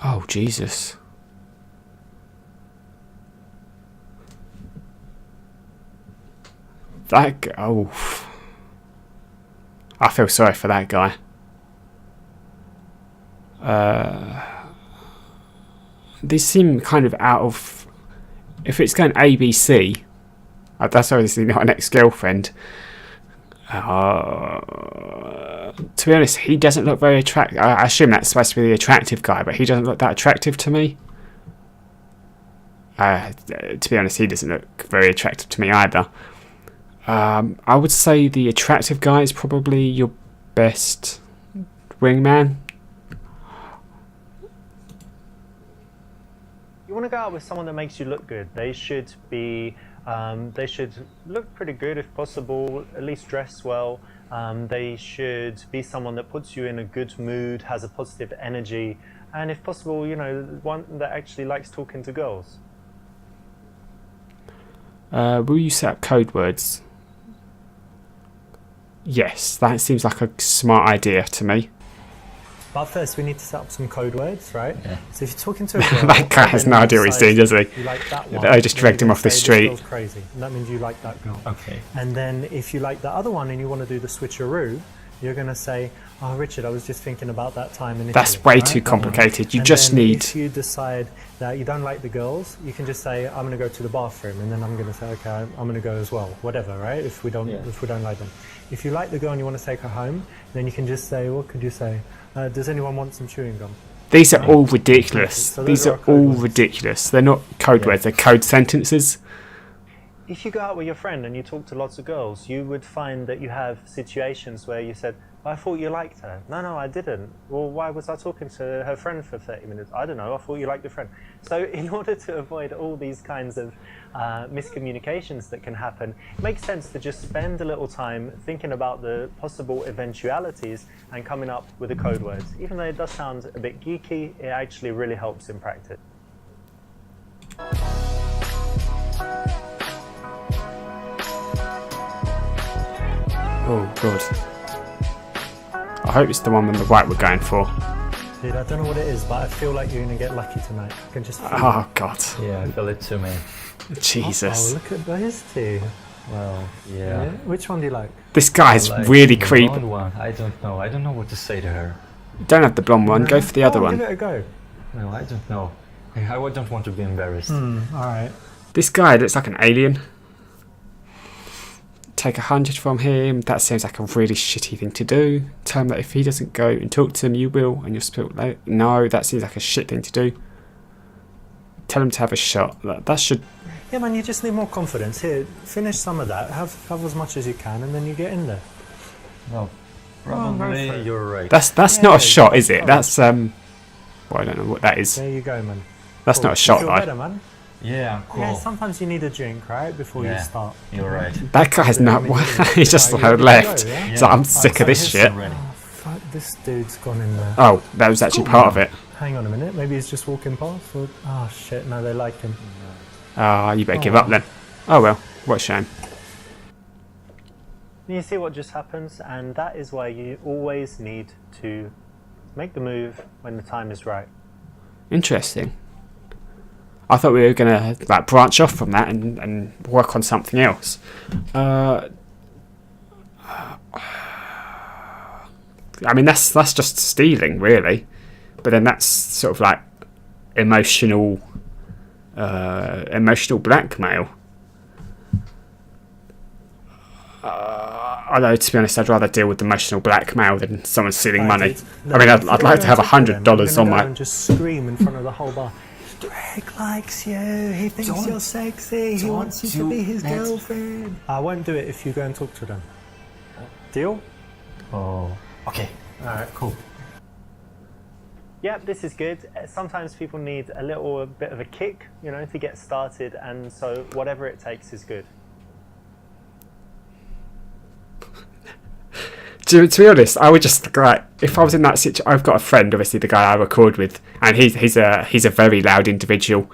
Oh, Jesus. Oh. I feel sorry for that guy. These seem kind of out of... If it's going ABC, that's obviously not an ex-girlfriend. To be honest, he doesn't look very attractive. I assume that's supposed to be the attractive guy, but he doesn't look that attractive to me. To be honest, he doesn't look very attractive to me either. I would say the attractive guy is probably your best wingman. You want to go out with someone that makes you look good. They should be, they should look pretty good if possible, at least dress well. They should be someone that puts you in a good mood, has a positive energy, and if possible, you know, one that actually likes talking to girls. Will you set up code words? Yes, that seems like a smart idea to me. But first, we need to set up some code words, right? Yeah. So if you're talking to a girl, that guy has no idea what he's doing, does he? You like that one, I just dragged him off the street. This girl's crazy. And that means you like that girl. Okay. And then if you like the other one and you want to do the switcheroo, you're going to say, "Oh, Richard, I was just thinking about that time in Italy." That's way too complicated. You just need... If you decide that you don't like the girls, you can just say, "I'm going to go to the bathroom," and then I'm going to say, "Okay, I'm going to go as well." Whatever, right? If we don't like them. If you like the girl and you want to take her home, then you can just say, what could you say? Does anyone want some chewing gum? These are all ridiculous. So these are all ridiculous. They're not code words, they're code sentences. If you go out with your friend and you talk to lots of girls, you would find that you have situations where you said, "I thought you liked her." "No, I didn't." "Well, why was I talking to her friend for 30 minutes? "I don't know, I thought you liked your friend." So in order to avoid all these kinds of miscommunications that can happen, it makes sense to just spend a little time thinking about the possible eventualities and coming up with the code words. Even though it does sound a bit geeky, it actually really helps in practice. Oh, good. I hope it's the one on the right we're going for. Dude, I don't know what it is, but I feel like you're going to get lucky tonight. I can just feel Oh, God. Yeah, I feel it too, man. Jesus. Oh, look at those two. Well, yeah. Which one do you like? This guy's I like really the creepy. blonde one. I don't know. I don't know what to say to her. Don't have the blonde one, go for the other one. Give it a go. No, I don't know. I don't want to be embarrassed. Alright. This guy looks like an alien. Take 100 from him. That seems like a really shitty thing to do. Tell him that if he doesn't go and talk to him, you will, and you'll spill later. No, that seems like a shit thing to do. Tell him to have a shot. That should... Yeah, man, you just need more confidence. Here, finish some of that. Have as much as you can, and then you get in there. No, probably you're right. That's not a shot, is it? That's well, I don't know what that is. There you go, man. That's Cool. not a shot, Feel though. better, man. Yeah, cool. Yeah, sometimes you need a drink, right, before you start. You're right. That guy's not... He's just left. He's like, I'm sick of this shit. Oh, fuck, this dude's gone in there. Oh, that was actually part of it. Hang on a minute, maybe he's just walking past. Or... Oh, shit, no, they like him. Ah, you better give up then. Oh well, what a shame. You see what just happens, and that is why you always need to make the move when the time is right. Interesting. I thought we were gonna like branch off from that and work on something else. I mean that's just stealing, really. But then that's sort of like emotional blackmail. Although to be honest, I'd rather deal with emotional blackmail than someone stealing money. I mean, I'd like to have $100 on my. And just scream in front of the whole bar. Drake likes you. He thinks you're sexy. He wants you to be his girlfriend. I won't do it if you go and talk to them. Deal? Oh, okay. All right, cool. Yep, this is good. Sometimes people need a little bit of a kick, you know, to get started, and so whatever it takes is good. To be honest, I would just like if I was in that situation. I've got a friend, obviously the guy I record with, and he's a very loud individual,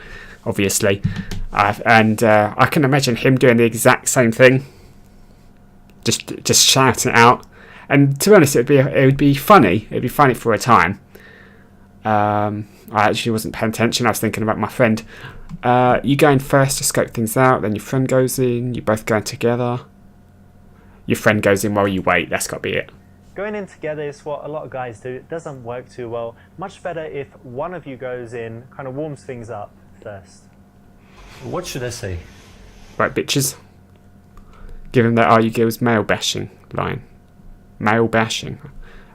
obviously, and I can imagine him doing the exact same thing, just shouting it out. And to be honest, it would be funny. It'd be funny for a time. I actually wasn't paying attention. I was thinking about my friend. You go in first to scope things out, then your friend goes in. You both go in together. Your friend goes in while you wait. That's got to be it. Going in together is what a lot of guys do. It doesn't work too well. Much better if one of you goes in, kind of warms things up first. What should I say? Right, bitches. Given that Are You Girls male bashing line. Male bashing.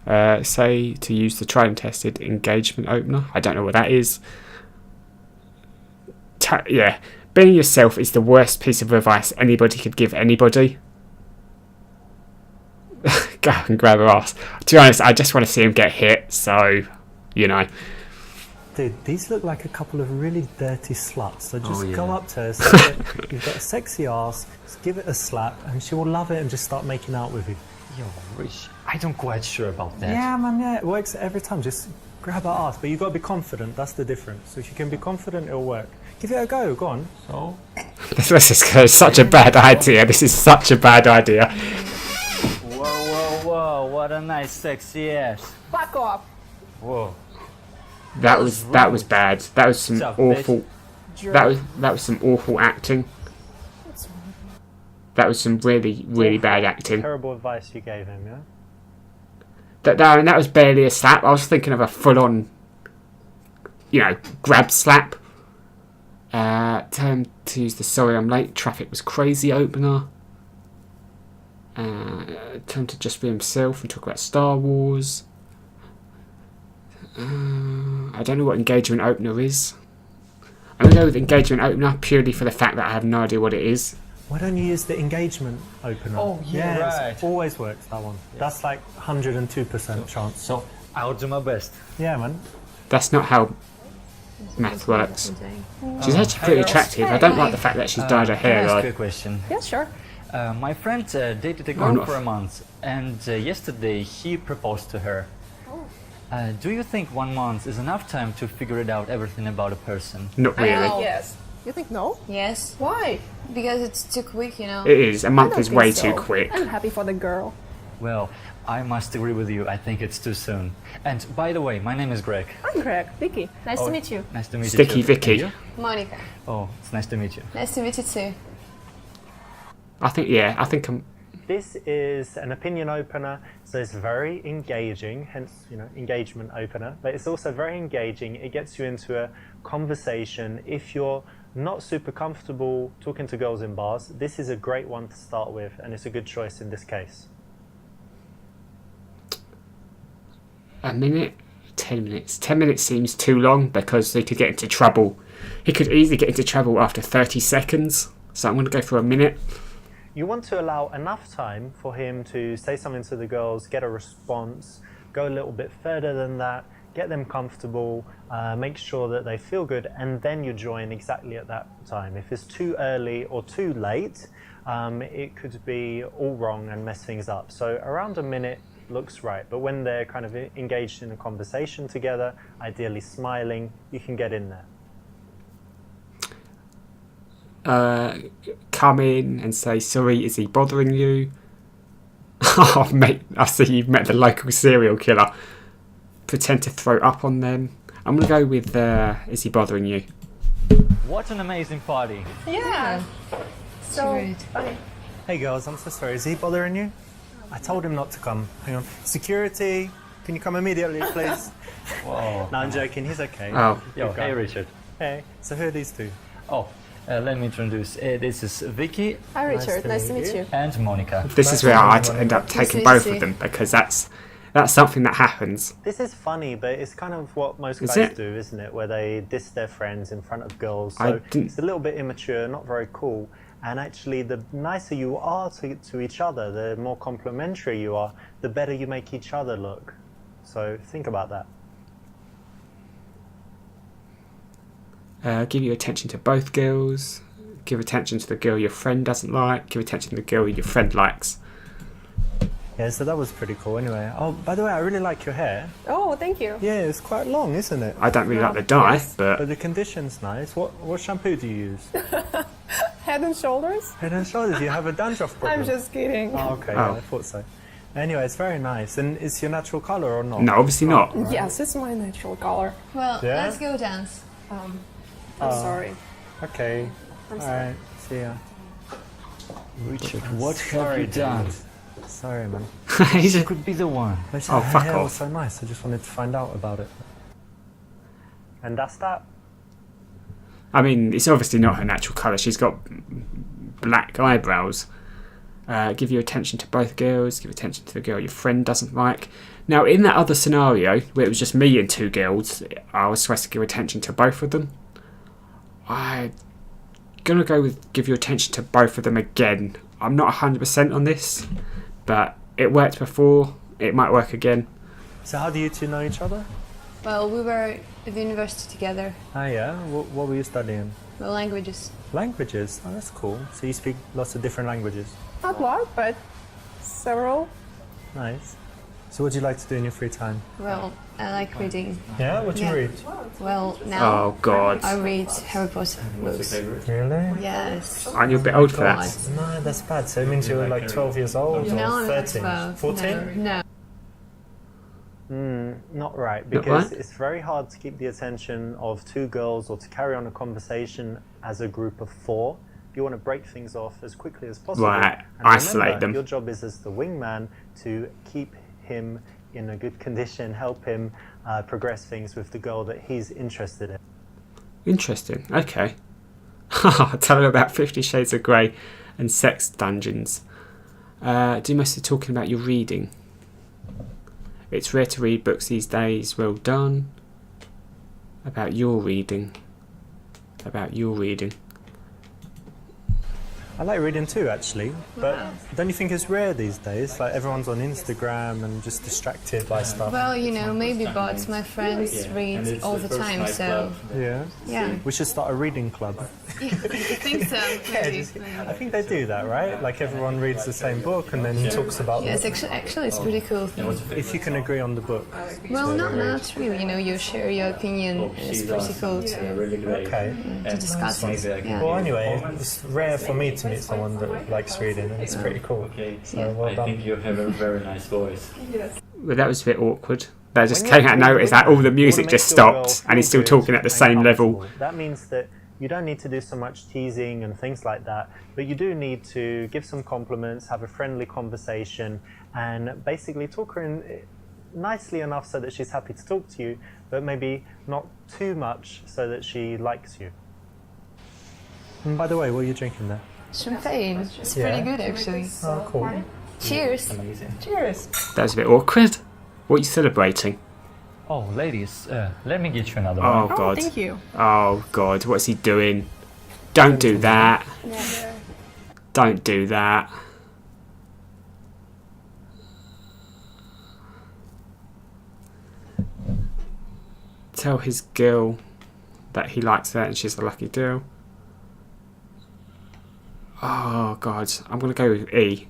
Say to use the tried and tested engagement opener. I don't know what that is. Yeah. Being yourself is the worst piece of advice anybody could give anybody. Go and grab her ass. To be honest, I just want to see him get hit, so, you know. Dude, these look like a couple of really dirty sluts. So just yeah. go up to her, say that you've got a sexy ass, just give it a slap, and she will love it and just start making out with you. Yo, Rich, I don't quite sure about that. Yeah, man, yeah, it works every time. Just grab her ass, but you've got to be confident. That's the difference. So if you can be confident, it'll work. Give it a go. Go on. So? This is such a bad idea. This is such a bad idea. Whoa, whoa, whoa, what a nice sexy ass. Back off. Whoa. That was bad. That was some What's up, awful. That was some awful acting. That was some really bad acting. Terrible advice you gave him, yeah? That was barely a slap. I was thinking of a full-on, grab slap. Tell him to use the sorry I'm late, traffic was crazy opener. Tell him to just be himself and talk about Star Wars. I don't know what engagement opener is. I'm going to go with engagement opener purely for the fact that I have no idea what it is. Why don't you use the engagement opener? Oh, yeah, right. It always works, that one. Yeah. That's like 102% chance. So, I'll do my best. Yeah, man. That's not how math works. She's actually pretty attractive. I don't like the fact that she's dyed her hair. Can I ask you a question? Yeah, sure. My friend dated a girl for a month, and yesterday he proposed to her. Do you think 1 month is enough time to figure it out everything about a person? Not really. Yes. You think no? Yes, Why? because it's too quick, It is. A month is way too quick. I'm happy for the girl. Well, I must agree with you. I think it's too soon. And by the way, my name is Greg. I'm Greg. Vicky. Nice to meet you. Nice to meet Sticky you. Vicky. And you? Monica, Oh, it's nice to meet you. nice to meet you too. I think I'm. This is an opinion opener, so it's very engaging, hence, engagement opener, but it's also very engaging. It gets you into a conversation. If you're not super comfortable talking to girls in bars, this is a great one to start with, and it's a good choice in this case. A minute, 10 minutes. 10 minutes seems too long because he could get into trouble. He could easily get into trouble after 30 seconds, so I'm going to go for a minute. You want to allow enough time for him to say something to the girls, get a response, go a little bit further than that, get them comfortable, make sure that they feel good, and then you join exactly at that time. If it's too early or too late, it could be all wrong and mess things up. So around a minute looks right, but when they're kind of engaged in a conversation together, ideally smiling, you can get in there. Come in and say, sorry, is he bothering you? Oh, mate, I see you've met the local serial killer. Pretend to throw up on them. I'm going to go with, is he bothering you? What an amazing party. Yeah. So, Great. okay. Hey girls, I'm so sorry, is he bothering you? I told him not to come. Hang on. Security, can you come immediately, please? Whoa. No, I'm joking, he's okay. Oh. Yo, Good guy. hey Richard. Hey, so who are these two? Oh, let me introduce. This is Vicky Hi, Richard. Nice to meet you. and Monica. This is where I'd end up taking both of them because that's something that happens. This is funny, but it's kind of what most Is guys it? do, isn't it? Where they diss their friends in front of girls. I So didn't- it's a little bit immature, not very cool. And actually, the nicer you are to each other, the more complimentary you are, the better you make each other look. So think about that. Give your attention to both girls. Give attention to the girl your friend doesn't like. Give attention to the girl your friend likes. Yeah, so that was pretty cool anyway. Oh, by the way, I really like your hair. Oh, thank you. Yeah, it's quite long, isn't it? I don't really like the dye, But but the condition's nice. What shampoo do you use? Head and shoulders? Head and Shoulders, you have a dandruff problem. I'm just kidding. Oh, okay, Oh. yeah, I thought so. Anyway, it's very nice. And it's your natural colour or not? No, obviously not. Yes, it's my natural color. Well, Yeah? let's go dance. I'm sorry. Okay. I'm sorry. Alright, see ya. Richard, what have Sorry, you done? dude. Sorry, man. He's You a, could be the one. But Oh, her fuck hair off. was so nice. I just wanted to find out about it. And that's that. I mean, it's obviously not her natural colour. She's got black eyebrows. Give your attention to both girls. Give attention to the girl your friend doesn't like. Now, in that other scenario, where it was just me and two girls, I was supposed to give attention to both of them. I'm going to go with give your attention to both of them again. I'm not 100% on this, but it worked before. It might work again. So how do you two know each other? Well, we were at the university together. Ah, yeah. What were you studying? Well, languages. Languages. Oh, that's cool. So you speak lots of different languages. Not a lot, but several. Nice. So what do you like to do in your free time? Well, I like reading. Yeah? What do you Yeah. read? Well, now Oh, God. I read Harry Potter books. Really? Yes. Aren't you a bit old for God. that? No, that's bad. So it means you're like 12 years old or No, I'm not 13? 12. 14? No. Not right, Not because right? it's very hard to keep the attention of two girls or to carry on a conversation as a group of four. You want to break things off as quickly as possible. Right, And isolate remember, them. Your job is as the wingman to keep him in a good condition, help him progress things with the girl that he's interested in. Interesting. Okay. Tell her about 50 Shades of Grey and sex dungeons. Do most of the talking about your reading. It's rare to read books these days. Well done. About your reading. About your reading. I like reading too, actually. But don't you think it's rare these days? Like everyone's on Instagram and just distracted by stuff. Well, you know, maybe, but my friends read all the time, so Yeah. yeah. We should start a reading club. I think so. I think they do that, right? Like everyone reads the same book and then talks about Yes, actually, it's pretty cool. if you can agree on the book. Well, not really. You know, you share your opinion, and it's pretty cool Okay. to discuss it. Yeah. Well, anyway, it's rare for me to meet someone that likes reading, and it's pretty cool. So well done. you have a very nice voice. Well, that was a bit awkward. That just When came you're out of nowhere. It's like all the you music wanna just make your girl stopped and he's feel still good talking at the and same level. comfortable. That means that you don't need to do so much teasing and things like that, but you do need to give some compliments, have a friendly conversation, and basically talk her in nicely enough so that she's happy to talk to you, but maybe not too much so that she likes you. And by the way, what are you drinking there? Champagne. It's Yeah. pretty good, actually. Oh, cool. Cheers. Cheers. That was a bit awkward. What are you celebrating? Oh, ladies, let me get you another Oh, one. God. Thank you. Oh, God. What's he doing? Don't do that. Never. Don't do that. Tell his girl that he likes her and she's a lucky girl. Oh, God. I'm going to go with E.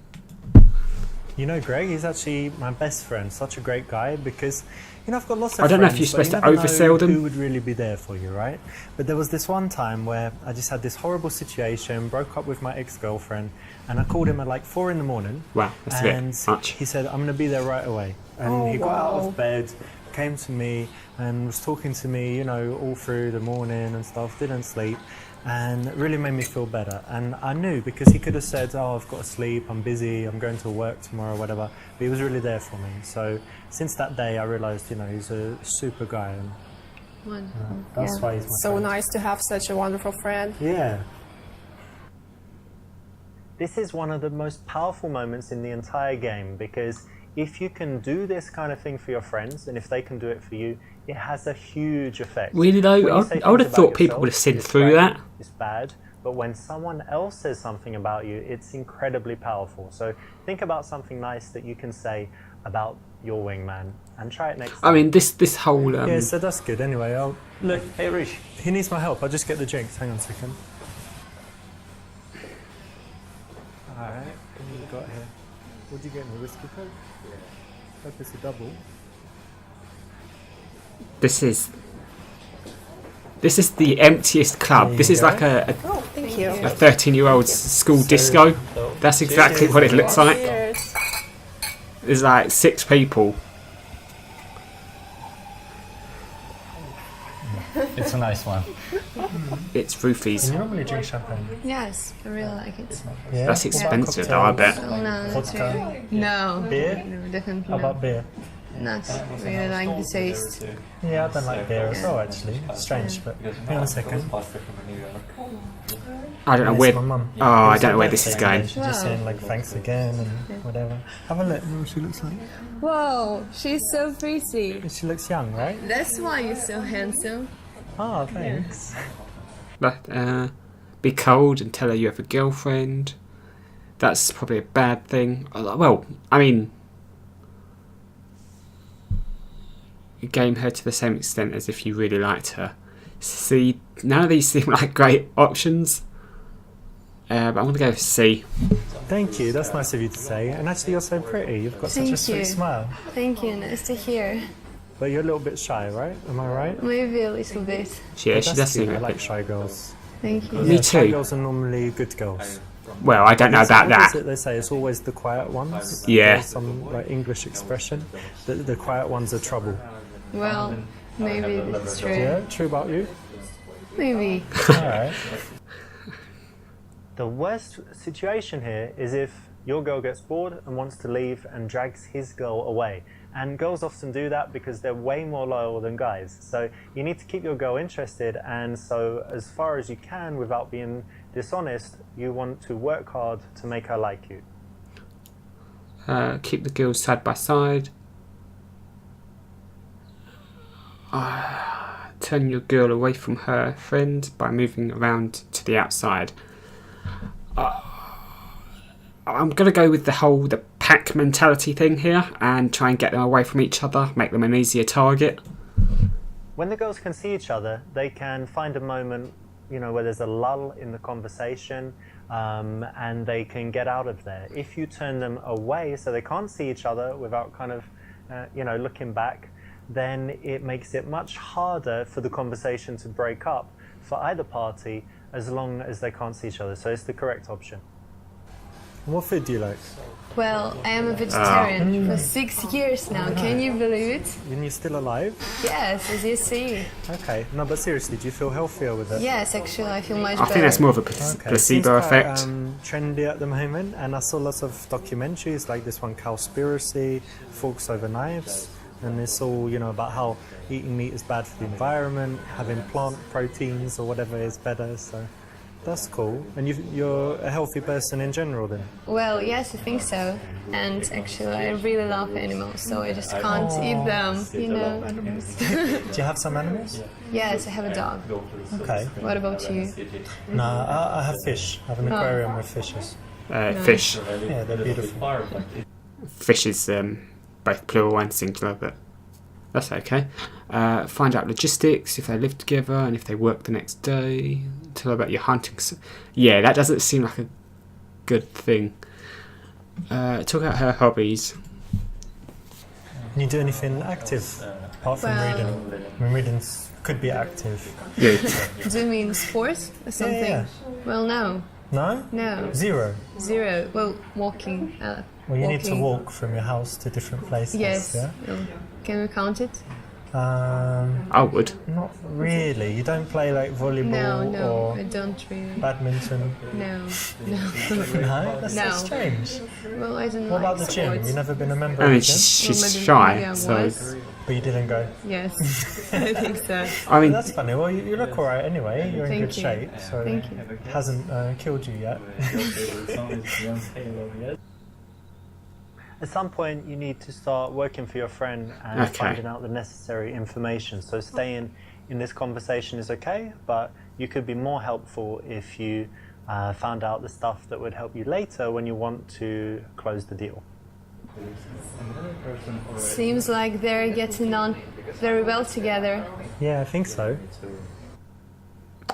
You know, Greg, he's actually my best friend. Such a great guy because, you know, I've got lots of I don't know if friends, you're supposed but to you never oversell know them. who would really be there for you, right? But there was this one time where I just had this horrible situation, broke up with my ex-girlfriend, and I called him at like 4 a.m. Wow, that's a and bit much. he said, I'm going to be there right away. And he got out of bed, came to me, and was talking to me, you know, all through the morning and stuff, didn't sleep. And it really made me feel better. And I knew because he could have said, oh, I've got to sleep, I'm busy, I'm going to work tomorrow, whatever. But he was really there for me. So since that day, I realised, you know, he's a super guy. And that's why he's my So friend. nice to have such a wonderful friend. Yeah. This is one of the most powerful moments in the entire game because if you can do this kind of thing for your friends and if they can do it for you, it has a huge effect. Really though, When you say I would have things thought about people yourself, would have seen it's through great, that. It's bad, but when someone else says something about you, it's incredibly powerful. So think about something nice that you can say about your wingman and try it next time. I mean, this whole... Yeah, so that's good. Anyway, look, hey Rish, he needs my help. I'll just get the drinks. Hang on a second. Alright, what have you got here? What do you get me? Whiskey Coke? Yeah. Hope it's a double. This is the emptiest club. There This you is go. like a Oh, thank you. 13-year-old school disco. That's exactly what it looks like. Cheers. There's like 6 people. It's a nice one. It's roofies. You normally drink champagne. Yes, I really like it. Yeah. That's expensive though, I bet. Well, no, not Vodka. really. No. Beer? No, definitely How not. about beer? Not really like the taste. Yeah, I don't like beer as well, actually. Strange, but hang on a second. I don't know It's where. my mum. Oh, I don't know where this is going. She's just saying like thanks again and whatever. Have a look. What she looks like. Whoa, she's so pretty. She looks young, right? That's why you're so handsome. Oh, thanks. But be cold and tell her you have a girlfriend. That's probably a bad thing. Well, I mean, you game her to the same extent as if you really liked her. See, none of these seem like great options. But I'm going to go for C. Thank you. That's nice of you to say. And actually, you're so pretty. You've got such a Thank sweet you. smile. Thank you, nice to hear. But you're a little bit shy, right? Am I right? Maybe a little bit. Yeah, she That's does cute. seem I a like bit. shy girls. Thank you. Me Shy too. girls are normally good girls. Well, I don't know about What is that. it they say? It's always the quiet ones. Yeah. There's some like English expression. The quiet ones are trouble. Well, maybe that's true. Yeah, true about you. Maybe. All right. The worst situation here is if your girl gets bored and wants to leave and drags his girl away. And girls often do that because they're way more loyal than guys. So you need to keep your girl interested, and so as far as you can without being dishonest, you want to work hard to make her like you. Keep the girls side by side. Turn your girl away from her friend by moving around to the outside. I'm going to go with the pack mentality thing here and try and get them away from each other, make them an easier target. When the girls can see each other, they can find a moment, where there's a lull in the conversation, and they can get out of there. If you turn them away so they can't see each other without kind of, looking back, then it makes it much harder for the conversation to break up for either party as long as they can't see each other. So it's the correct option. What food do you like? Well, I am a vegetarian for 6 years now. Can you believe it? And you're still alive? Yes, as you see. Okay. No, but seriously, do you feel healthier with it? Yes, actually, I feel much I better. think that's more of a Okay. Seems placebo quite, effect. trendy at the moment, and I saw lots of documentaries like this one, Cowspiracy, Forks Over Knives, and it's all about how eating meat is bad for the environment, having plant proteins or whatever is better. So that's cool. And you're a healthy person in general, then? Well, yes, I think so. And actually, I really love animals, so I just can't eat them, Do you have some animals? Yes, I have a dog. Okay. What about you? No, I have fish. I have an aquarium with fishes. Fish. Yeah, they're beautiful. Fish is both plural and singular, but that's okay. Find out logistics, if they live together and if they work the next day. Tell her about your hunting. Yeah, that doesn't seem like a good thing. Talk about her hobbies. Can you do anything active apart from Well- reading? I mean, reading could be active. Yeah. Do you mean sports or something? Yeah. Well, no. No? No. Zero. Zero. Well, walking. Well, you need to walking. walk from your house to different places. Yes. Yeah. Well, can we count it? I would. Not really. You don't play like volleyball No, or I don't really. badminton. No. No, that's No. so strange. Well, I don't What like about the gym? sports. You've never been a member I of mean, the gym? she's Well, maybe shy, I so was. But you didn't go. Yes, I think so. I mean, That's funny. Well, you look alright anyway. You're in Thank good you. shape, so Thank you. it hasn't killed you yet. At some point, you need to start working for your friend and Okay. finding out the necessary information. So staying in this conversation is okay, but you could be more helpful if you found out the stuff that would help you later when you want to close the deal. Seems like they're getting on very well together. Yeah, I think so.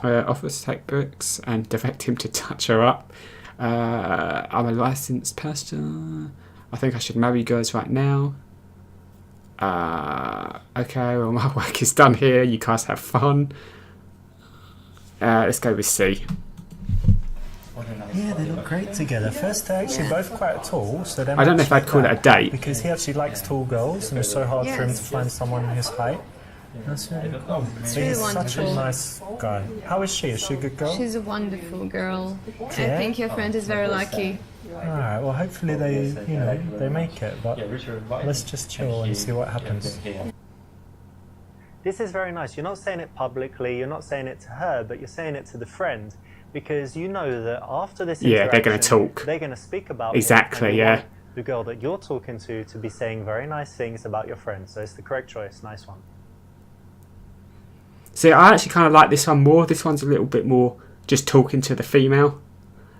offers to take bricks and direct him to touch her up. I'm a licensed pastor. I think I should marry girls right now. Okay, well, my work is done here. You guys have fun. Let's go with C. Yeah, they look great together. First, they're actually both quite tall, so they I don't know if I'd call it a date. because he actually likes tall girls, and it's so hard for him to Yes. find someone his height. That's really cool. He's really such a wonderful. nice guy. How is she? Is she a good girl? She's a wonderful girl. I Yeah? think your friend is very lucky. Alright, well hopefully they make it, but let's just chill and see what happens. This is very nice. You're not saying it publicly, you're not saying it to her, but you're saying it to the friend, because you know that after this Yeah, they're gonna interaction, talk. They're going to speak about it, Exactly, and you yeah. want the girl that you're talking to be saying very nice things about your friend. So it's the correct choice. Nice one. See, I actually kind of like this one more. This one's a little bit more just talking to the female.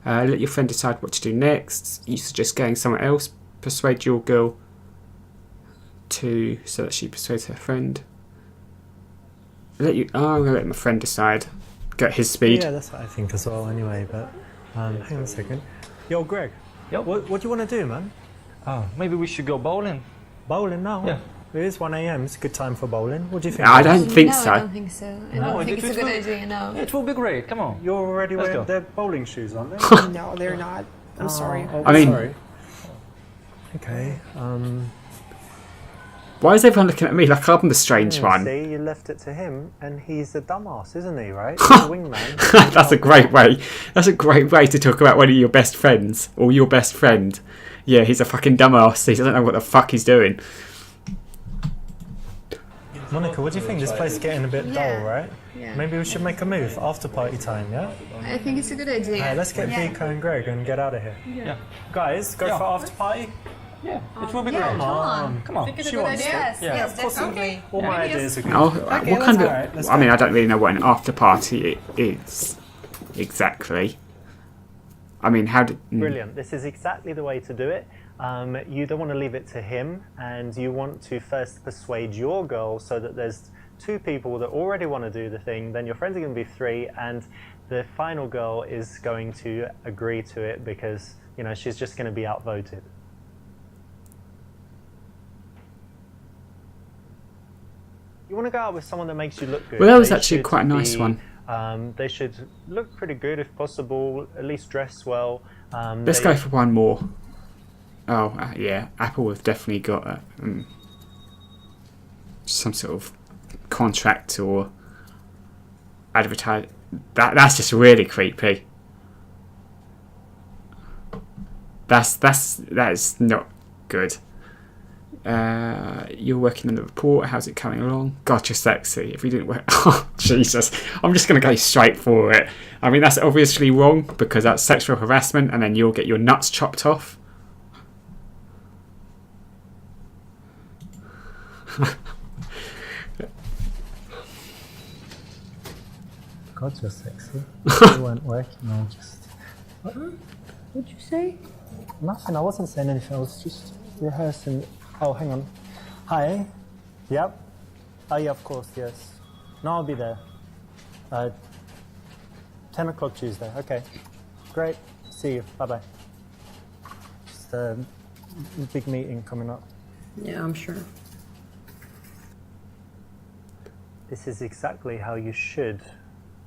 Let your friend decide what to do next. You suggest going somewhere else. Persuade your girl so that she persuades her friend. I'm going to let my friend decide. Get his speed. Yeah, that's what I think as well anyway, but hang on a second. Yo, Greg. Yep. What do you want to do, man? Oh, maybe we should go bowling. Bowling now? Yeah. It is 1 a.m. It's a good time for bowling. What do you think? I don't think no, so. I don't think so. I don't think it's a good idea, no. It will be great. Come on. You're already Let's wearing go. their bowling shoes, aren't they? No, they're not. I'm sorry. I mean- sorry. Okay. Why is everyone looking at me like I'm the strange one? See, you left it to him, and he's a dumbass, isn't he? Right? He's a wingman. That's a great way. That's a great way to talk about one of your best friends or your best friend. Yeah, he's a fucking dumbass. He doesn't know what the fuck he's doing. Monica, what do you think? This place is getting a bit Yeah. dull, right? Yeah. Maybe we should make a move after party time, yeah? I think it's a good idea. Alright, let's get Yeah. Vika and Greg and get out of here. Yeah. Guys, go Yeah. for after party. Yeah, it will be Yeah, great. come on. Come on. Think it's a She good wants idea? to. Yes, Yeah. yes, Of course, definitely. all my ideas are good. Oh, Okay, what let's kind go. Alright, let's of? I mean, go. I don't really know what an after party is exactly. I mean, how did? Brilliant. This is exactly the way to do it. You don't want to leave it to him, and you want to first persuade your girl so that there's 2 people that already want to do the thing. Then your friends are going to be 3, and the final girl is going to agree to it because she's just going to be outvoted. You want to go out with someone that makes you look good. Well, that was They actually should quite a nice be- one. They should look pretty good if possible, at least dress well. Let's They- go for one more. Oh, yeah. Apple have definitely got some sort of contract or advertise. That's just really creepy. That is not good. You're working on the report. How's it coming along? God, you're sexy. If we didn't work, oh Jesus! I'm just gonna go straight for it. I mean, that's obviously wrong because that's sexual harassment, and then you'll get your nuts chopped off. God, you're sexy. You weren't working, I was just... What'd you say? Nothing, I wasn't saying anything, I was just rehearsing. Oh, hang on. Hi. Yep. Oh, yeah, of course, yes. No, I'll be there. 10 o'clock Tuesday, okay. Great, see you, bye-bye. Just a big meeting coming up. Yeah, I'm sure. This is exactly how you should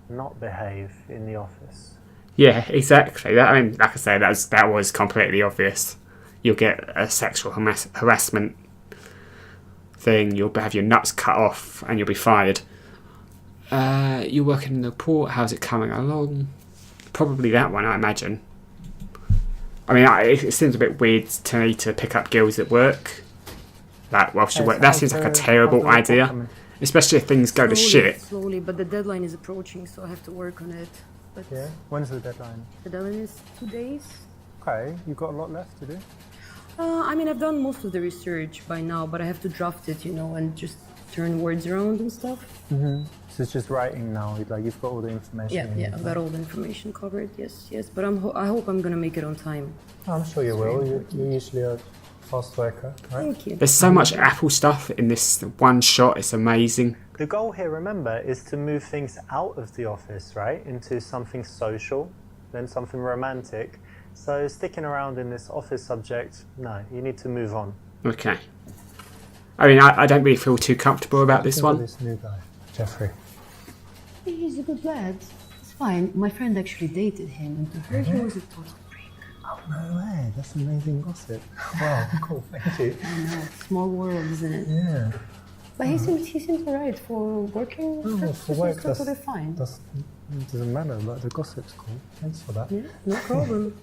not behave in the office. Yeah, exactly. I mean, like I say, that was completely obvious. You'll get a sexual harassment thing. You'll have your nuts cut off, and you'll be fired. You're working in the port. How's it coming along? Probably that one, I imagine. I mean, it seems a bit weird to me to pick up girls at work. Like, whilst you work, that seems like a terrible idea. Especially if things go to shit. Slowly, but the deadline is approaching, so I have to work on it. But Yeah, when's the deadline? the deadline is 2 days. Okay, you've got a lot left to do. I mean, I've done most of the research by now, but I have to draft it, and just turn words around and stuff. So it's just writing now, like you've got all the information. Yeah, you need, I've got all the information covered. Yes, but I hope I'm gonna make it on time. I'm sure you will. You're usually a fast worker, right? Thank you. There's so much Apple stuff in this one shot. It's amazing. The goal here, remember, is to move things out of the office, right, into something social, then something romantic. So sticking around in this office subject, no, you need to move on. Okay. I mean, I don't really feel too comfortable about this Think of one. This new guy, Jeffrey. He's a good lad. He's fine. My friend actually dated him, and to her, he was a total freak. Oh, no way. That's amazing gossip. Wow, cool. Thank you. I know. Small world, isn't it? Yeah. But he seems alright for working. For work, that's totally fine. Doesn't matter, but the gossip's cool. Thanks for that. Yeah, no problem.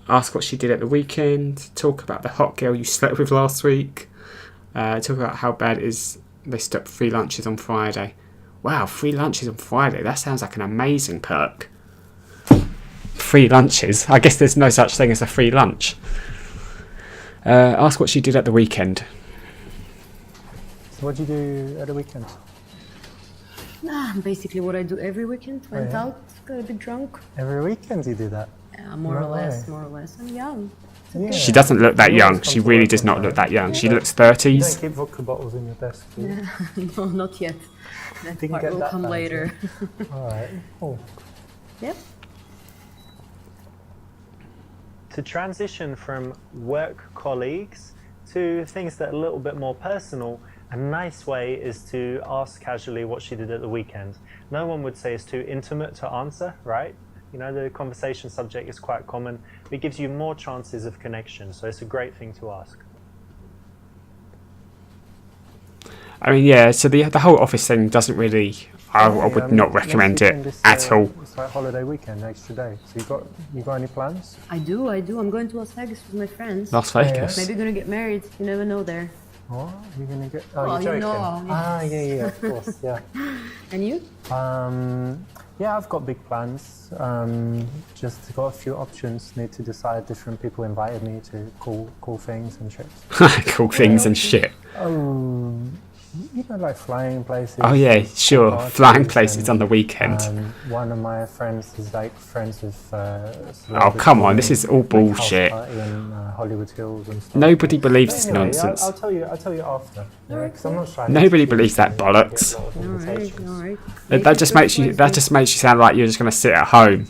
Ask what she did at the weekend. Talk about the hot girl you slept with last week. Talk about how bad it is they stopped free lunches on Friday. Wow, free lunches on Friday. That sounds like an amazing perk. Free lunches? I guess there's no such thing as a free lunch. Ask what she did at the weekend. So what do you do at the weekend? Basically what I do every weekend. Went out, got a bit drunk. Every weekend you do that? Yeah, more or less. I'm young. It's okay. She doesn't look that young. She really does not look that young. She looks 30s. You don't keep vodka bottles in your desk, do you? No, not yet. That Didn't part get will that come bad, later. Alright, cool. Yep. To transition from work colleagues to things that are a little bit more personal, a nice way is to ask casually what she did at the weekend. No one would say it's too intimate to answer, right? You know, the conversation subject is quite common. It gives you more chances of connection, so it's a great thing to ask. I mean, yeah, so the whole office thing doesn't really... I would not recommend it at all. It's like holiday weekend, extra day. So you got any plans? I do. I'm going to Las Vegas with my friends. Las Vegas? Maybe gonna get married. You never know there. What? You're gonna get? Oh, Well, you're you joking. know, Ah, yeah, of course, yeah. And you? Yeah, I've got big plans. Just got a few options. Need to decide. Different people invited me to cool things and trips. Cool things and shit. Oh, you know, like flying places. Oh yeah, sure. parties Flying places and, on the weekend. One of my friends is like friends with. Oh come on, this is all bullshit. In Hollywood Hills and stuff. Nobody believes this Anyway, nonsense. I'll tell you after. Yeah, 'cause I'm not trying. Nobody believes that bollocks. Alright. That just makes you sound like you're just going to sit at home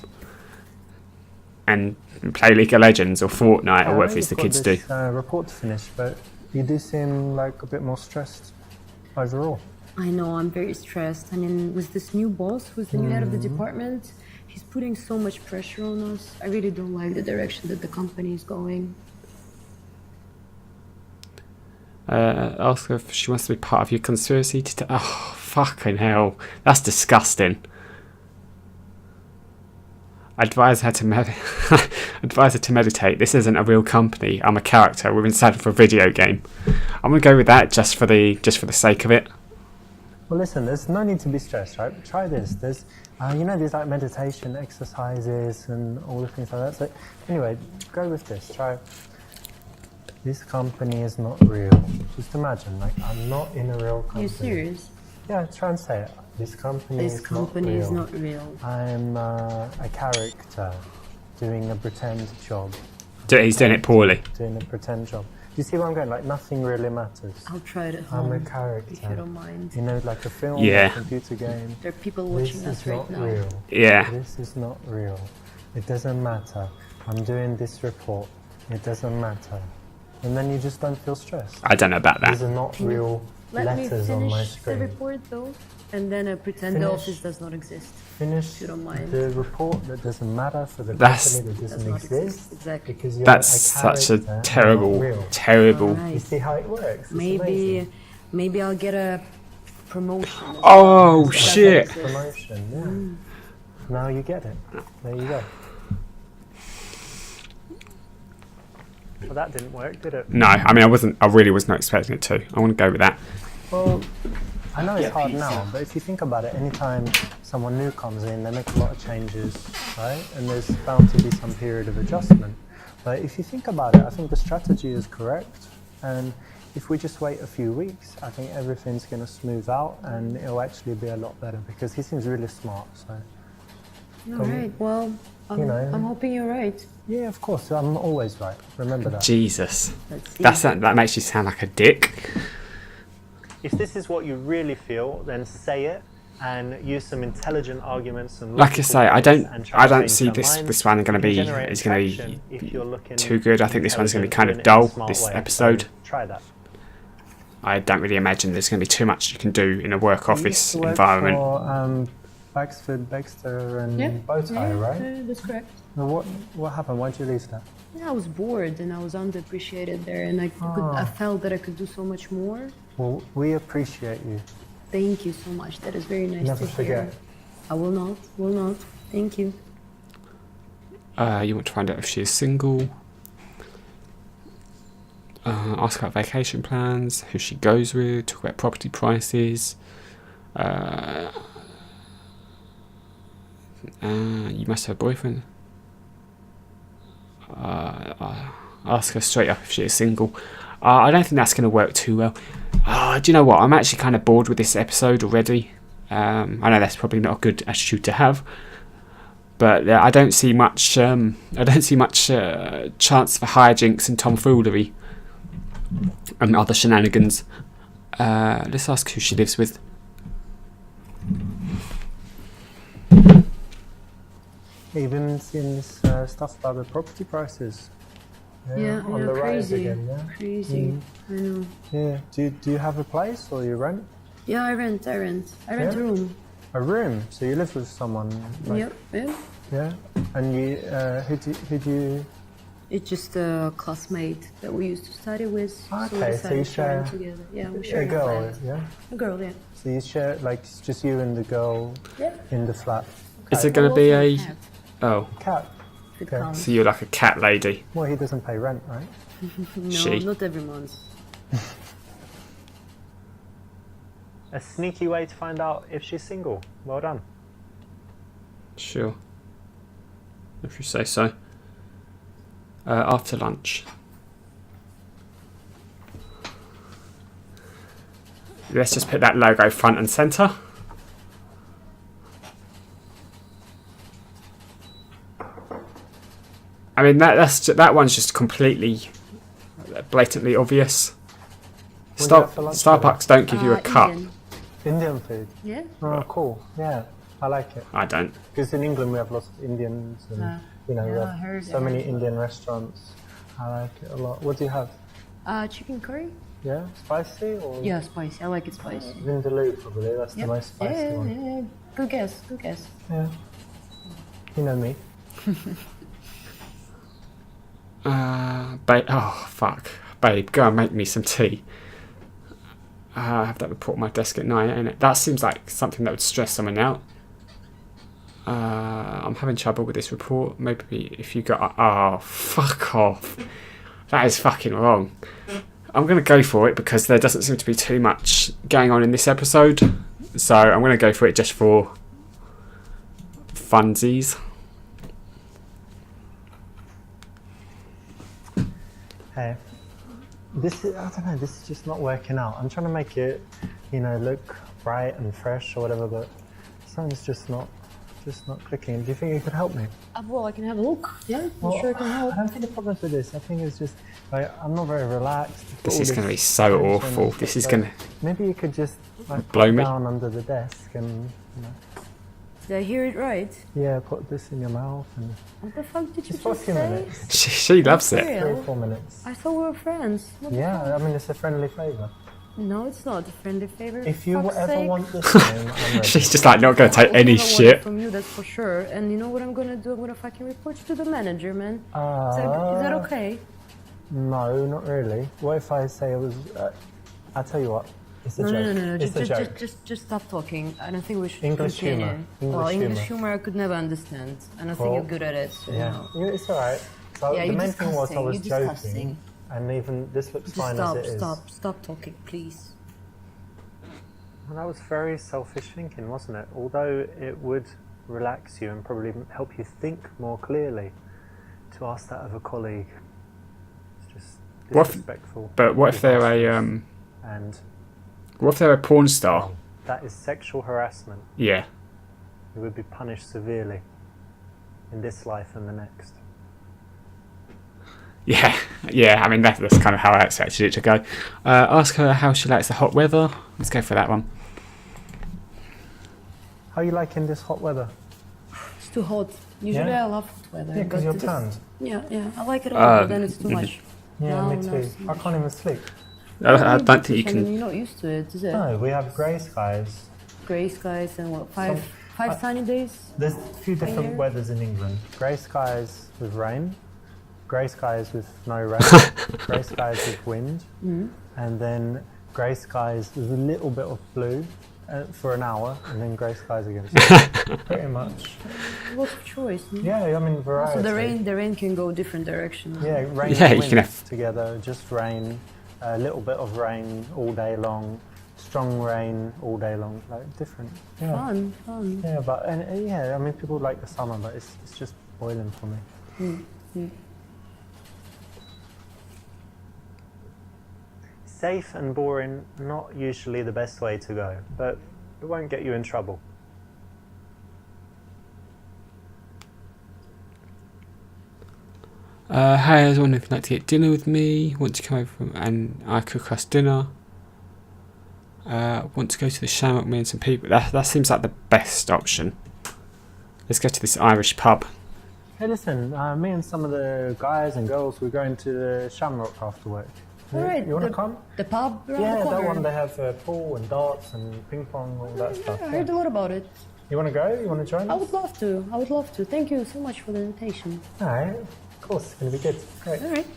and play League of Legends or Fortnite or whatever the kids do. Report to finish, but you do seem like a bit more stressed overall. I know, I'm very stressed. I mean, with this new boss, who's the new head of the department, he's putting so much pressure on us. I really don't like the direction that the company is going. Ask her if she wants to be part of your conspiracy. Oh, fucking hell. That's disgusting. Advise her to meditate. This isn't a real company. I'm a character. We're inside of a video game. I'm gonna go with that just for the sake of it. Well, listen. There's no need to be stressed, right? Try this. There's, there's like meditation exercises and all the things like that. So, anyway, go with this. Try. This company is not real. Just imagine, like, I'm not in a real company. You serious? Yeah, try and say it. This company is not real. I'm a character doing a pretend job. He's doing it poorly. Doing a pretend job. Do you see where I'm going? Like, nothing really matters. I'll try it at home. I'm a character. If you don't mind. You know, like a film, Yeah. a computer game. There are people watching us right now. Real. Yeah. This is not real. It doesn't matter. I'm doing this report. It doesn't matter. And then you just don't feel stressed. I don't know about These that. are not real Let me letters on my finish the screen. report though, and then pretend the office does not exist. Finish you don't mind. the report that doesn't matter for the That's- company that Does doesn't not exist. Exactly. Because you're That's a such a character, terrible, not real. terrible. Alright. You see how it works? It's amazing. Maybe I'll get a promotion. Oh shit! Promotion, yeah. Now you get it. There you go. Well, that didn't work, did it? No, I mean I really was not expecting it to. I want to go with that. Well, I know it's hard now, but if you think about it, anytime someone new comes in, they make a lot of changes, right? And there's bound to be some period of adjustment. But if you think about it, I think the strategy is correct. And if we just wait a few weeks, I think everything's going to smooth out and it'll actually be a lot better because he seems really smart. So, Alright, well, I'm hoping you're right. yeah, of course, I'm always right. Remember that. Jesus, Let's see. that makes you sound like a dick. If this is what you really feel, then say it and use some intelligent arguments and Like I say, I don't see this one going to be if you're looking too good. I think this one's going to be kind of intelligent dull. in a This smart way. episode. So try that. I don't really imagine there's going to be too much you can do in a work office I used to work environment. For, Baxford, Baxter, and Yeah. Bowtie, Yeah, right? that's correct. Now, what happened? Why did you leave that? Yeah, I was bored and I was underappreciated there, and I felt that I could do so much more. Well, we appreciate you. Thank you so much. That is very nice Never to hear. forget. I will not. Will not. Thank you. You want to find out if she is single. Ask about vacation plans, who she goes with, talk about property prices. You must have a boyfriend. Ask her straight up if she is single. I don't think that's going to work too well. Do you know what? I'm actually kind of bored with this episode already. I know that's probably not a good attitude to have, but I don't see much. I don't see much chance for hijinks and tomfoolery and other shenanigans. Let's ask who she lives with. Even seeing this stuff about the property prices. Yeah, on the rise crazy. again. Yeah. Crazy. I know. Yeah. Do you have a place or you rent? Yeah, I rent a room. A room. So you live with someone. Like, Yep. Yeah. And you who do you? It's just a classmate that we used to study with. So we Okay, so decided you to share rent together. Yeah, we share a girl. flat. Yeah. A girl, yeah. So you share like it's just you and the girl Yeah. in the flat. Is it going to be a? Oh, Cat. If it Okay. counts. so you're like a cat lady. Well, he doesn't pay rent, right? No, She. not every month. A sneaky way to find out if she's single. Well done. Sure. If you say so. After lunch. Let's just put that logo front and centre. I mean that one's just completely blatantly obvious. What do you have for lunch Starbucks don't give you a cup. Indian food. Yeah. Oh, cool. Yeah, I like it. I don't. Because in England we have lots of Indians and we yeah, I have heard so that. many Indian restaurants. I like it a lot. What do you have? Chicken curry? Yeah, spicy or? Yeah, spicy. I like it spicy. Vindaloo probably. That's the Yep. most spicy Yeah, one. yeah. Good guess. Good guess. Yeah. You know me. Babe, oh fuck, babe, go and make me some tea. I have that report on my desk at night, and that seems like something that would stress someone out. I'm having trouble with this report. Maybe if you got, oh fuck off, that is fucking wrong. I'm gonna go for it because there doesn't seem to be too much going on in this episode, so I'm gonna go for it just for funsies. Hey, this is, I don't know, this is just not working out. I'm trying to make it, look bright and fresh or whatever, but something's just not clicking. Do you think you could help me? Well, I can have a look. Yeah, Well, I'm sure I can help. I don't think the problem's with this. I think it's just, like, I'm not very relaxed. I've got This all is going to be this so tension awful. and This stuff, is so going to... maybe you could just, like, Blow put me? down under the desk and, Did I hear it right? yeah, put this in your mouth and What the fuck did you just for a just few say? minutes. She loves it. 3 or 4 minutes. I thought we were friends. What the Yeah, fuck? I mean, it's a friendly favour. No, it's not a friendly favor. If you Fuck's ever sake. want the same, I'm ready. She's just like not going to take I any never want it shit. from you, that's for sure. And you know what I'm gonna do? I'm gonna fucking report you to the manager, man. Is that okay? No, not really. What if I say it was... I'll tell you what. It's a No, joke. no. It's a joke. Just stop talking. I don't think we should English continue. humour. Well, English English humour. humor I could never understand. And I think Well, you're good at it. So, you Yeah, know. Yeah, it's alright. So Yeah, the you're main thing was I disgusting, was you're joking, disgusting. and even this looks Just fine stop, as it is. stop talking, please. Well, that was very selfish thinking, wasn't it? Although it would relax you and probably help you think more clearly, to ask that of a colleague. It's just What if- disrespectful. But what if they're a And what if they're a porn star? that is sexual harassment. Yeah. It would be punished severely in this life and the next. Yeah. I mean that's kind of how I expected it to go. Ask her how she likes the hot weather. Let's go for that one. How are you liking this hot weather? It's too hot. Usually Yeah? I love hot weather. Yeah, because but you're this- tanned. Yeah, I like it a lot, but then it's too much. Yeah, No, me no, too. it's too I much. can't even sleep. I don't think you I mean, can. you're not used to it, is it? No, we have grey skies. Grey skies and what, five 5 sunny days. There's a few different Here. weathers in England. Grey skies with rain, grey skies with no rain, grey skies with wind, and then grey skies with a little bit of blue for an hour, and then grey skies again. So pretty much. Lots of choice. No? Yeah, I mean variety. So the rain can go different directions. Yeah, rain Yeah, and you wind can have- together. Just rain, a little bit of rain all day long, strong rain all day long, like different. Yeah. Fun. Yeah, but I mean, people like the summer, but it's just boiling for me. Safe and boring, not usually the best way to go, but it won't get you in trouble. Hey, I was wondering if you'd like to get dinner with me. Want to come over and I cook us dinner. Want to go to the Shamrock, me and some people. That seems like the best option. Let's go to this Irish pub. Hey, listen, me and some of the guys and girls, we're going to the Shamrock after work. All right. You want to come? The pub around Yeah, the corner. that one, they have pool and darts and ping pong, all that stuff. I heard a lot about it. You want to go? You want to join I us? would love to. I would love to. Thank you so much for the invitation. All right, of course, it's going to be good. Great. All right.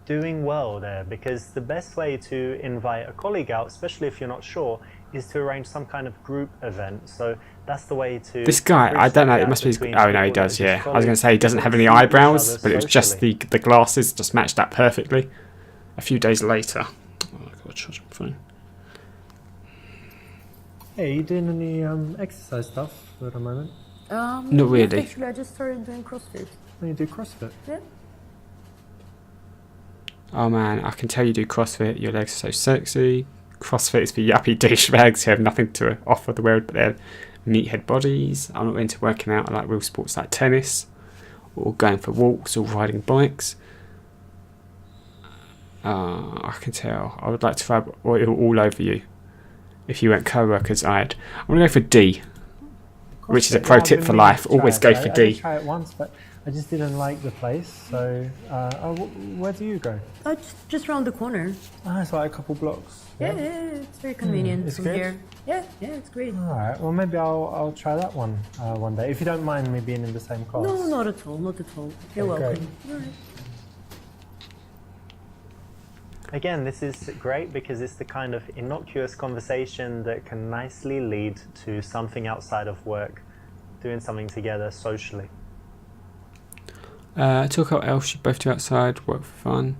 Doing well there, because the best way to invite a colleague out, especially if you're not sure, is to arrange some kind of group event. So that's the way to. This guy, bridge I don't the know. It gap must be. between Oh no, he people does. that are Yeah, just I was going to colleagues say he doesn't have that any see each eyebrows, other but it was just socially. the glasses just matched that perfectly. A few days later, oh, I got to charge my phone. Hey, you doing any exercise stuff at the moment? Not yes, really. Actually, I just started doing CrossFit. When you do CrossFit? Yeah. Oh man, I can tell you do CrossFit. Your legs are so sexy. CrossFit is for yuppie douchebags who have nothing to offer the world but their meathead bodies. I'm not into working out. I like real sports like tennis, or going for walks, or riding bikes. I can tell. I would like to rub oil all over you. If you weren't co-workers, I'm going to go for D, which is a CrossFit, pro yeah, tip I've for been life. meaning to Always try go it. for I D. did try it once, but I just didn't like the place. So, where do you go? Just around the corner. It's like a couple blocks. Yeah, it's very convenient it's from good? here. Yeah, it's great. All right. Well, maybe I'll try that one day. If you don't mind me being in the same class. No, not at all. Not at all. You're Okay. welcome. All right. Again, this is great because it's the kind of innocuous conversation that can nicely lead to something outside of work, doing something together socially. Talk about what else you both do outside, work for fun.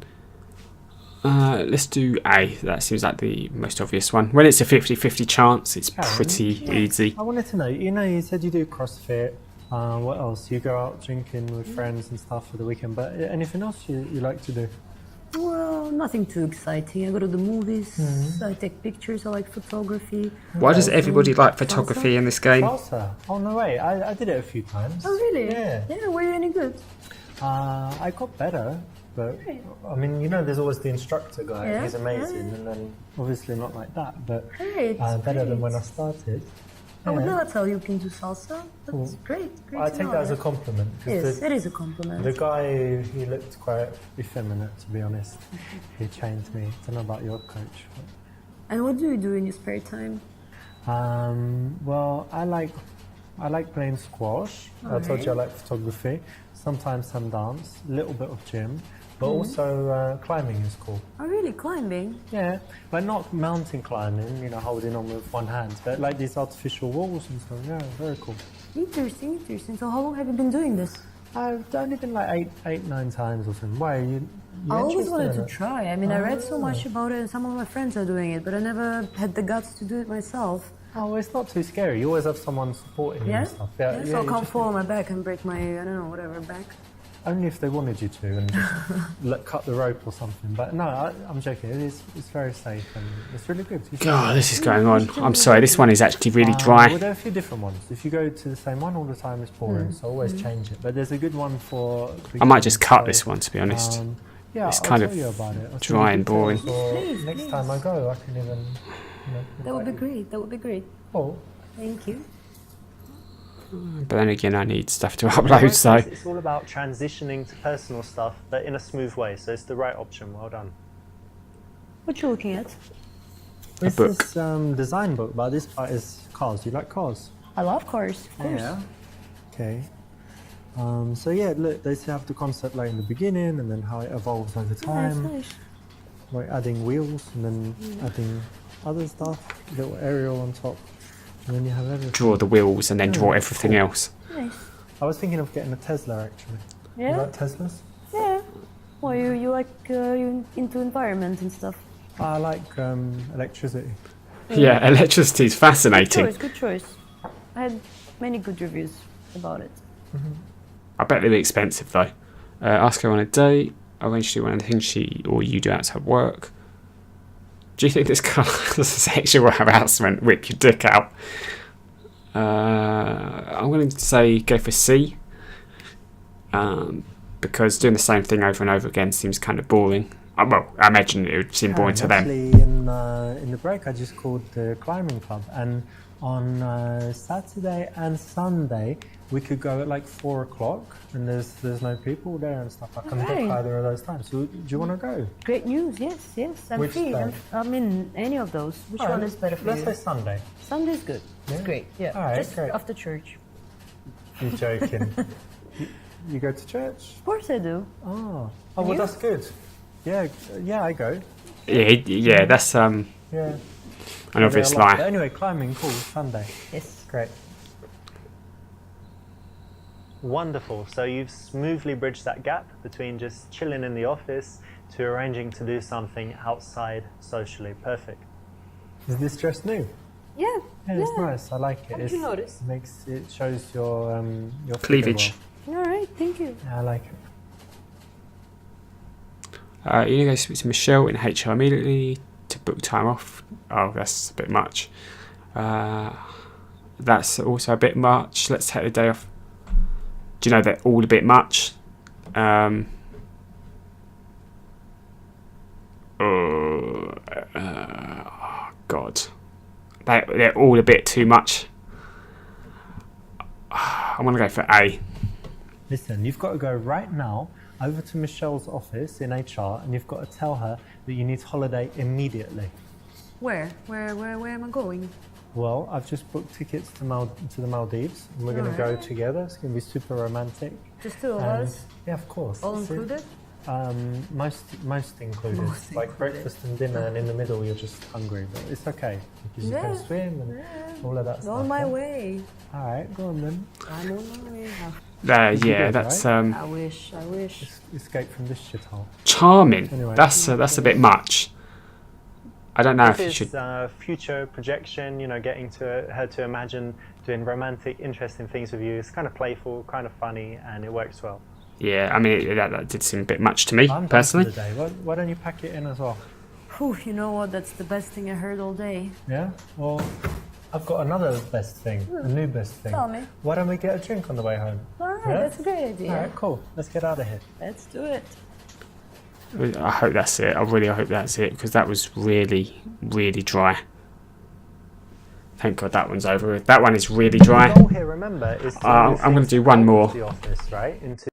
Let's do A. That seems like the most obvious one. When it's a 50-50 chance, it's Karen, pretty easy. I wanted to know, you said you do CrossFit. What else? You go out drinking with friends and stuff for the weekend, but anything else you like to do? Well, nothing too exciting. I go to the movies. I take pictures. I like photography. Why does everybody like photography in this game? Salsa? Oh, no way. I did it a few times. Oh, really? Yeah. Were you any good? I got better, but I mean, there's always the instructor guy. Yeah, He's amazing, yeah. and then obviously not like that, but Great. better than great. when I started. I would Yeah. never tell you can do salsa. That's Cool. great. I to take know, that as a yeah. compliment. 'Cause Yes, the, it is a compliment. the guy, he looked quite effeminate, to be honest. He trained me. I don't know about your coach. And what do you do in your spare time? Well, I like playing squash. I told you I like photography. Sometimes some dance, a little bit of gym, but also climbing is cool. Oh, really? Climbing? Yeah, but not mountain climbing, holding on with one hand, but like these artificial walls and stuff. Yeah, very cool. Interesting. So how long have you been doing this? I've only been like eight, 9 times or something. Why? You I always interested wanted in to it? try. I mean, I read so much about it, and some of my friends are doing it, but I never had the guts to do it myself. Oh, well, it's not too scary. You always have someone supporting you Yeah? and stuff. So I you can't just- fall on my back and break my, I don't know, whatever, back. Only if they wanted you to and just cut the rope or something. But no, I'm joking. It's very safe and it's really good. You should God, do this is going on. I'm sorry, this one is actually really it. dry. Well, there are a few different ones. If you go to the same one all the time, it's boring. So always change it. But there's a good one for. I might just cut beginners, this one, to be honest. Yeah, It's I'll kind tell of you about it. I'll dry send you and boring. details, or Please, next please. time I go, I can even. That would be invite you. great. That would be great. Oh, Thank you. But then again, I need stuff to upload, so... It's all about transitioning to personal stuff, but in a smooth way. So it's the right option. Well done. What you looking at? This book. is design book, but this part is cars. Do you like cars? I love cars, of course. Yeah. Okay. So yeah, look, they have the concept like in the beginning, and then how it evolves over Nice, time. nice. Like adding wheels, and then adding other stuff, little aerial on top, and then you have everything. Draw the wheels and then draw everything else. Nice. I was thinking of getting a Tesla actually. You Yeah? like Teslas? Yeah. Well, you like, you into environment and stuff. I like electricity. Yeah, electricity is Good fascinating. choice, good choice. I had many good reviews about it. I bet they'll be expensive though. Ask her on a date. Arrange to do anything she or you do outside work. Do you think this car is a sexual harassment? Whip your dick out. I'm going to say go for C. Because doing the same thing over and over again seems kind of boring. Well, I imagine it would seem boring to them. Actually, in the break, I just called the climbing club, and on Saturday and Sunday we could go at like 4 o'clock, and there's no people there and stuff. I can book Alright. either of those times. So, do you want to go? Great news, yes, yes. I'm Which free. day? I mean, any of those. Which one is better for Let's you? say Sunday. Sunday's good. It's Yeah? great. Yeah. Alright, Just great. after church. You're joking. you go to church? Of course I do. Oh, well, You? that's good. Yeah, I go. Yeah, that's Yeah. an obvious Yeah, I like it. lie. Anyway, climbing, cool. Sunday. Yes. Great. Wonderful. So you've smoothly bridged that gap between just chilling in the office to arranging to do something outside socially. Perfect. Is this dress new? Yeah. Yeah, it's nice. I like it. How did you notice? It shows your figure Cleavage. well. All right. Thank you. Yeah, I like it. You need to go speak to Michelle in HR immediately to book time off. Oh, that's a bit much. That's also a bit much. Let's take the day off. Do you know they're all a bit much? Oh, God. They're all a bit too much. I'm going to go for A. Listen, you've got to go right now over to Michelle's office in HR, and you've got to tell her that you need holiday immediately. Where? Where am I going? Well, I've just booked tickets to the Maldives, and we're going to go together. It's going to be super romantic. Just two of And- us? Yeah, of course. All That's it. included? Most included. Most Like included. breakfast and dinner, and in the middle you're just hungry, but it's okay because you Yeah. can swim and all of that stuff. On my yeah? way. All right, go on then. I'm on my way. Yeah, good, that's I wish. Escape from this shithole. charming. Anyway. That's a bit much. I don't know if you This should. is future projection, getting to her to imagine doing romantic, interesting things with you. It's kind of playful, kind of funny, and it works well. Yeah, I mean that did seem a bit much to me I'm done personally. for the day. Why don't you pack it in as well? Whew, you know what? That's the best thing I heard all day. Yeah? Well, I've got another best thing, a new best thing. Tell me. Why don't we get a drink on the way home? All right, Yeah? that's a great idea. All right, cool. Let's get out of here. Let's do it. I hope that's it. I really hope that's it because that was really, really dry. Thank God that one's over with. That one is really dry. The goal here, remember, is to I'm move gonna things do one out more. of the office, right? Into